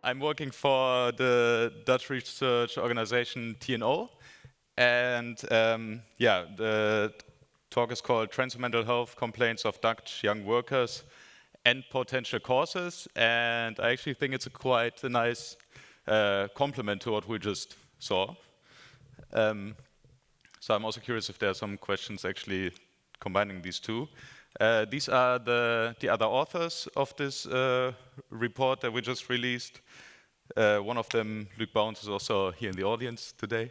I'm working for the Dutch research organization TNO, and yeah, the talk is called Trends in Mental Health Complaints of Dutch Young Workers and Potential Causes, and I actually think it's quite a nice complement to what we just saw. So I'm also curious if there are some questions actually combining these two. These are the other authors of this report that we just released. One of them, Luc Bounds, is also here in the audience today.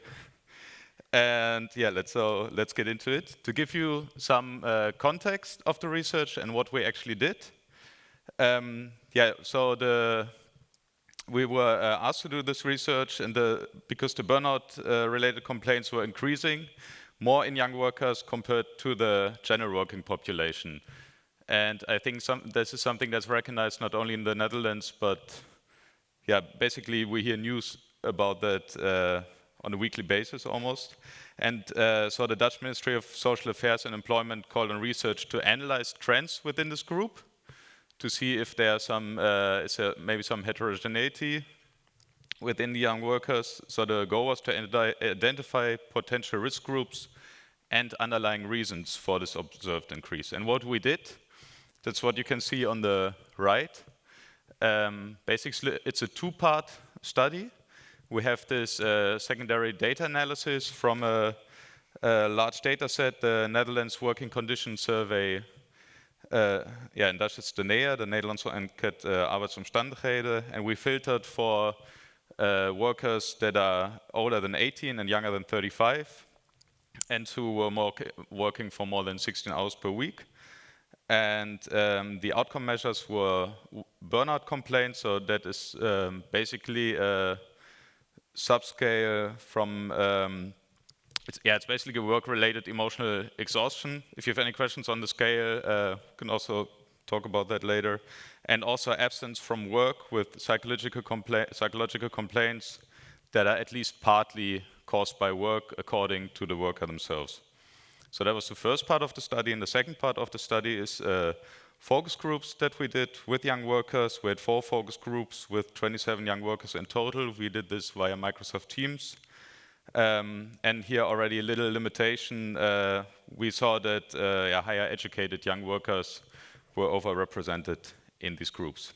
And yeah, let's get into it. To give you some context of the research and what we actually did. Yeah, so we were asked to do this research because the burnout-related complaints were increasing more in young workers compared to the general working population. And I think this is something that's recognized not only in the Netherlands, but yeah, basically we hear news about that on a weekly basis almost. And so the Dutch Ministry of Social Affairs and Employment called on research to analyze trends within this group, to see if there are maybe some heterogeneity within the young workers. So the goal was to identify potential risk groups and underlying reasons for this observed increase. And what we did, that's what you can see on the right. Basically, it's a two-part study. We have this secondary data analysis from a large data set, the Netherlands Working Conditions Survey. In Dutch it's de NEA, de Nederlandse Enquête Arbeidsomstandigheden, and we filtered for workers that are older than 18 and younger than 35, and who were working for more than 16 hours per week. And the outcome measures were burnout complaints, so that is basically a subscale from it's basically work-related emotional exhaustion. If you have any questions on the scale, we can also talk about that later. And also absence from work with psychological complaints that are at least partly caused by work according to the worker themselves. So that was the first part of the study. And the second part of the study is focus groups that we did with young workers. We had 4 focus groups with 27 young workers in total. We did this via Microsoft Teams. And here already a little limitation. We saw that higher educated young workers were overrepresented in these groups.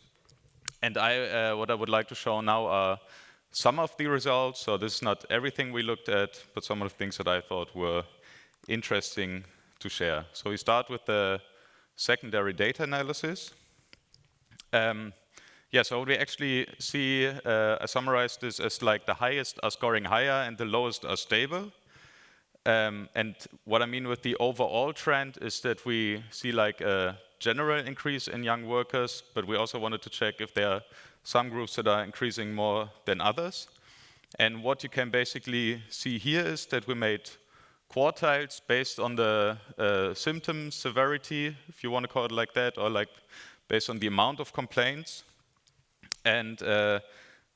And what I would like to show now are some of the results. So this is not everything we looked at, but some of the things that I thought were interesting to share. So we start with the secondary data analysis. So what we actually see, I summarized this as like the highest are scoring higher and the lowest are stable. And what I mean with the overall trend is that we see like a general increase in young workers, but we also wanted to check if there are some groups that are increasing more than others. And what you can basically see here is that we made quartiles based on the symptom severity, if you want to call it like that, or like based on the amount of complaints. And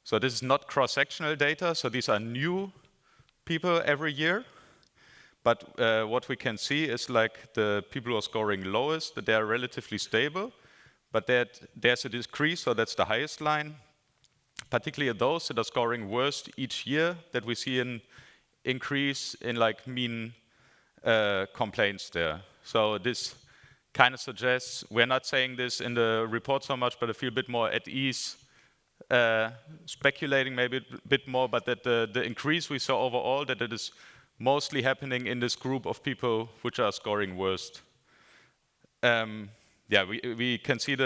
so this is not cross-sectional data, so these are new people every year. But what we can see is like the people who are scoring lowest, that they are relatively stable, but there's a decrease, so that's the highest line. Particularly those that are scoring worst each year, that we see an increase in like mean complaints there. So this kind of suggests, we're not saying this in the report so much, but I feel a bit more at ease speculating maybe a bit more, but that the increase we saw overall, that it is mostly happening in this group of people which are scoring worst. We can see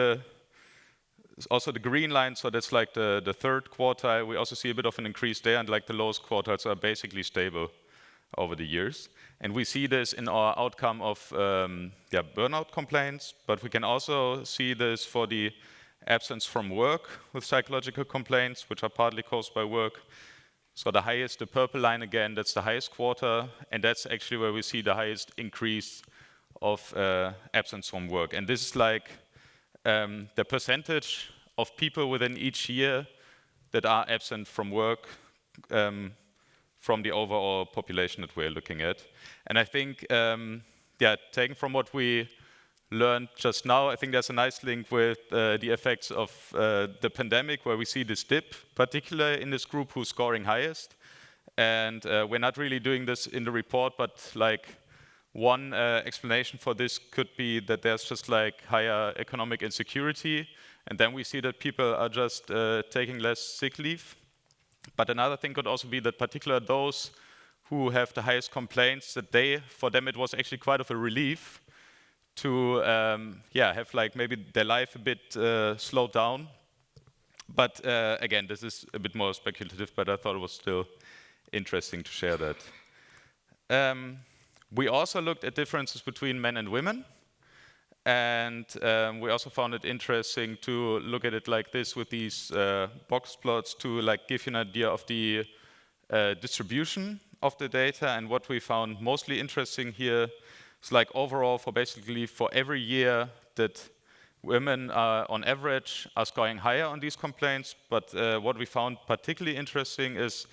also the green line, so that's like the third quartile. We also see a bit of an increase there, and like the lowest quartiles are basically stable over the years. And we see this in our outcome of burnout complaints, but we can also see this for the absence from work with psychological complaints, which are partly caused by work. So the highest, the purple line again, that's the highest quarter, and that's actually where we see the highest increase of absence from work. And this is like the percentage of people within each year that are absent from work from the overall population that we're looking at. And I think, taken from what we learned just now, I think there's a nice link with the effects of the pandemic, where we see this dip, particularly in this group who's scoring highest. And we're not really doing this in the report, but like one explanation for this could be that there's just like higher economic insecurity, and then we see that people are just taking less sick leave. But another thing could also be that particularly those who have the highest complaints, that for them it was actually quite of a relief to have like maybe their life a bit slowed down. But again, this is a bit more speculative, but I thought it was still interesting to share that. We also looked at differences between men and women. And we also found it interesting to look at it like this with these box plots to like give you an idea of the distribution of the data. And what we found mostly interesting here is like overall for every year that women on average are scoring higher on these complaints. But what we found particularly interesting is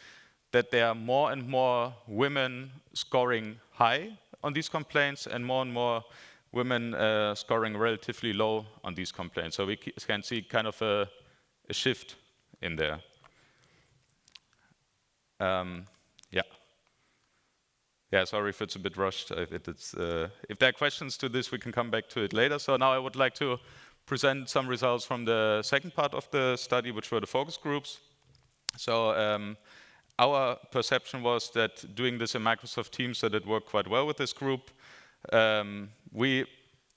that there are more and more women scoring high on these complaints and more women scoring relatively low on these complaints. So we can see kind of a shift in there. Yeah, sorry if it's a bit rushed. If there are questions to this, we can come back to it later. So now I would like to present some results from the second part of the study, which were the focus groups. So our perception was that doing this in Microsoft Teams, that it worked quite well with this group. We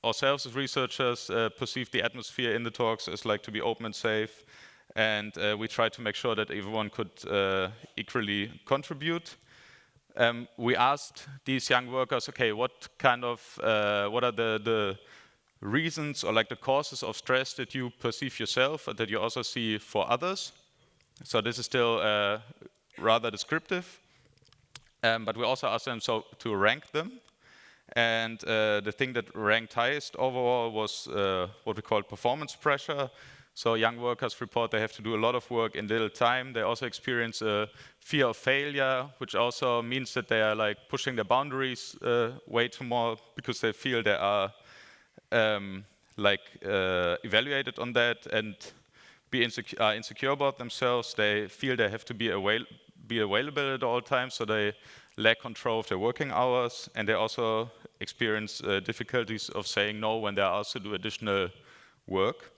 ourselves as researchers perceived the atmosphere in the talks as like to be open and safe, and we tried to make sure that everyone could equally contribute. We asked these young workers, okay, what are the reasons or like the causes of stress that you perceive yourself and that you also see for others? So this is still rather descriptive, but we also asked them to rank them. And the thing that ranked highest overall was what we call performance pressure. So young workers report they have to do a lot of work in little time. They also experience a fear of failure, which also means that they are like pushing their boundaries way too more because they feel they are evaluated on that and are insecure about themselves. They feel they have to be available at all times, so they lack control of their working hours, and they also experience difficulties of saying no when they are asked to do additional work.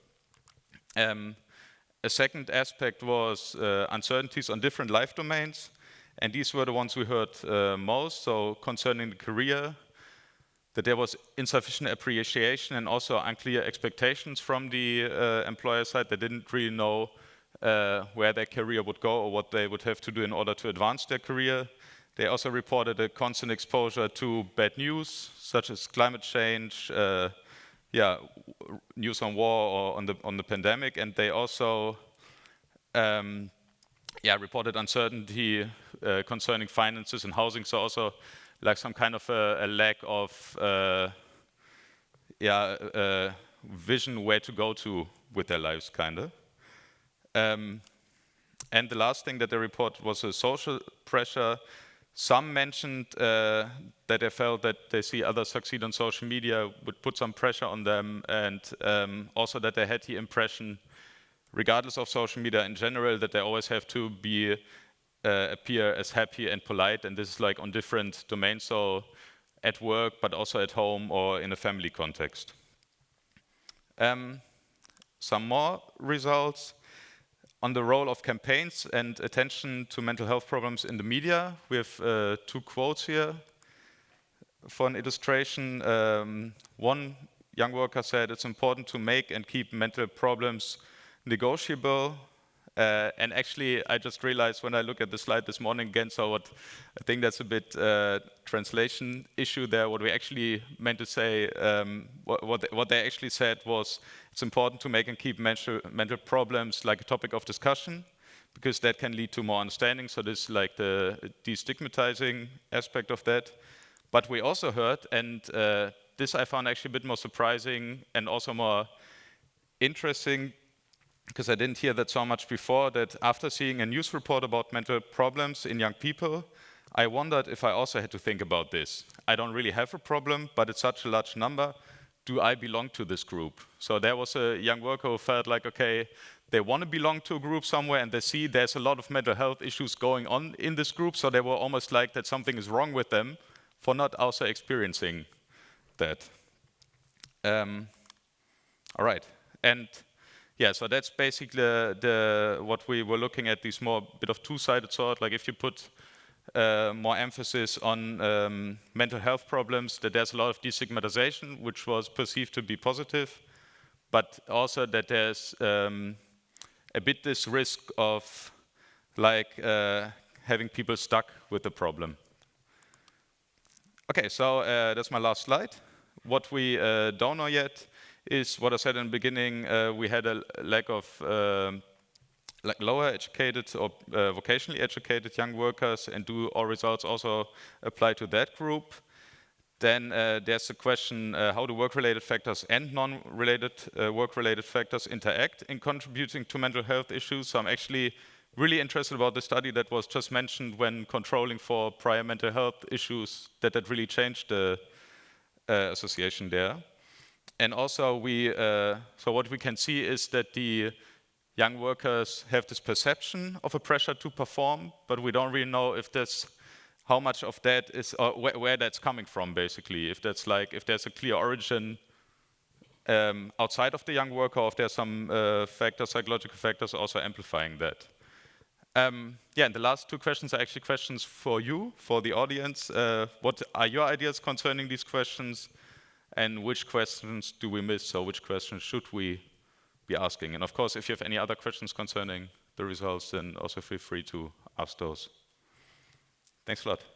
A second aspect was uncertainties on different life domains, and these were the ones we heard most. So concerning the career, that there was insufficient appreciation and also unclear expectations from the employer side. They didn't really know where their career would go or what they would have to do in order to advance their career. They also reported a constant exposure to bad news, such as climate change, news on war or on the pandemic, and they also reported uncertainty concerning finances and housing. So also like some kind of a lack of vision where to go to with their lives, kind of. And the last thing that they report was a social pressure. Some mentioned that they felt that they see others succeed on social media would put some pressure on them, and also that they had the impression, regardless of social media in general, that they always have to appear as happy and polite, and this is like on different domains, so at work, but also at home or in a family context. Some more results. On the role of campaigns and attention to mental health problems in the media, we have two quotes here for an illustration. One young worker said, "It's important to make and keep mental problems negotiable." And actually, I just realized when I look at the slide this morning again, so I think that's a bit translation issue there. What we actually meant to say, what they actually said was, it's important to make and keep mental problems like a topic of discussion, because that can lead to more understanding. So this is like the destigmatizing aspect of that. But we also heard, and this I found actually a bit more surprising and also more interesting, because I didn't hear that so much before, that after seeing a news report about mental problems in young people, I wondered if I also had to think about this. I don't really have a problem, but it's such a large number. do I belong to this group? So there was a young worker who felt like, okay, they want to belong to a group somewhere and they see there's a lot of mental health issues going on in this group, so they were almost like that something is wrong with them for not also experiencing that. All right, and yeah, so that's basically what we were looking at, this more bit of two-sided sword, like if you put more emphasis on mental health problems, that there's a lot of destigmatization, which was perceived to be positive, but also that there's a bit this risk of like having people stuck with the problem. Okay, so that's my last slide. What we don't know yet is what I said in the beginning. We had a lack of like lower educated or vocationally educated young workers, and do our results also apply to that group? Then there's the question, how do work-related factors and non-related work-related factors interact in contributing to mental health issues? So I'm actually really interested about the study that was just mentioned when controlling for prior mental health issues, that really changed the association there. And also so what we can see is that the young workers have this perception of a pressure to perform, but we don't really know if this, how much of that is, or where that's coming from, basically. If that's like, if there's a clear origin outside of the young worker, or if there's some factors, psychological factors also amplifying that. Yeah, and the last two questions are actually questions for you, for the audience. What are your ideas concerning these questions? And which questions do we miss? So which questions should we be asking? And of course, if you have any other questions concerning the results, then also feel free to ask those. Thanks a lot.